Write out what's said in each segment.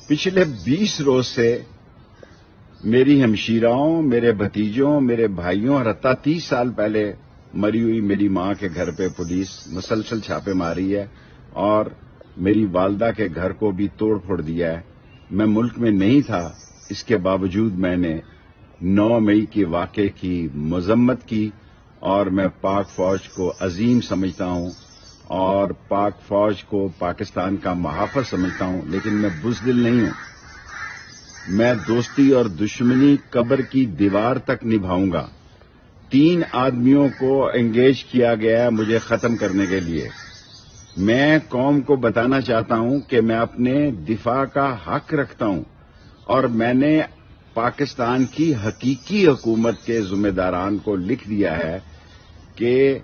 पिछले 20 रोज से मेरी हमशीराओं, मेरे भतीजों, मेरे भाइयों और हत्ता 30 साल पहले मरी हुई मेरी मां के घर पे पुलिस मुसलसल छापे मारी है और मेरी वालदा के घर को भी तोड़ फोड़ दिया है। मैं मुल्क में नहीं था, इसके बावजूद मैंने 9 मई के वाक़े की मजम्मत की और मैं पाक फौज को अजीम समझता हूं और पाक फौज को पाकिस्तान का मुहाफ़िज़ समझता हूं, लेकिन मैं बुज़दिल नहीं हूं। मैं दोस्ती और दुश्मनी कब्र की दीवार तक निभाऊंगा। 3 आदमियों को एंगेज किया गया है मुझे खत्म करने के लिए। मैं कौम को बताना चाहता हूं कि मैं अपने दिफा का हक रखता हूं और मैंने पाकिस्तान की हकीकी हुकूमत के जिम्मेदारान को लिख दिया है कि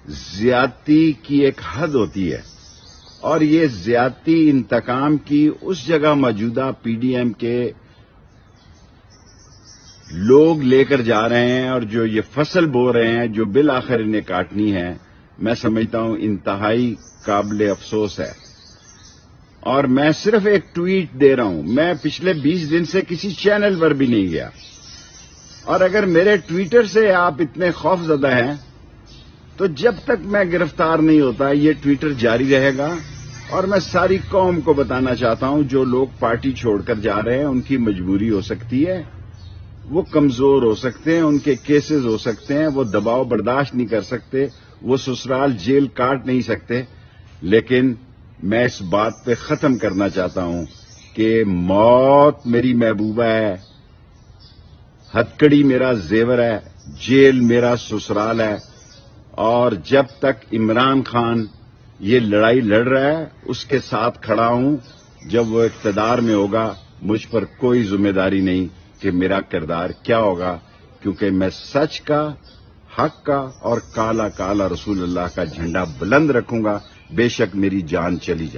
ज्यादती की एक हद होती है और ये ज्यादती इंतकाम की उस जगह मौजूदा पीडीएम के लोग लेकर जा रहे हैं और जो ये फसल बो रहे हैं, जो बिल आखिर इन्हें काटनी है, मैं समझता हूं इंतहाई काबिल अफसोस है। और मैं सिर्फ एक ट्वीट दे रहा हूं, मैं पिछले 20 दिन से किसी चैनल पर भी नहीं गया और अगर मेरे ट्विटर से आप इतने खौफजदा हैं तो जब तक मैं गिरफ्तार नहीं होता ये ट्विटर जारी रहेगा। और मैं सारी कौम को बताना चाहता हूं, जो लोग पार्टी छोड़कर जा रहे हैं उनकी मजबूरी हो सकती है, वो कमजोर हो सकते हैं, उनके केसेस हो सकते हैं, वो दबाव बर्दाश्त नहीं कर सकते, वो ससुराल जेल काट नहीं सकते, लेकिन मैं इस बात पे खत्म करना चाहता हूं कि मौत मेरी महबूबा है, हथकड़ी मेरा जेवर है, जेल मेरा ससुराल है और जब तक इमरान खान ये लड़ाई लड़ रहा है उसके साथ खड़ा हूं। जब वो इख्तिदार में होगा मुझ पर कोई जिम्मेदारी नहीं कि मेरा किरदार क्या होगा, क्योंकि मैं सच का, हक का और काला काला रसूलुल्लाह का झंडा बुलंद रखूंगा, बेशक मेरी जान चली जाए।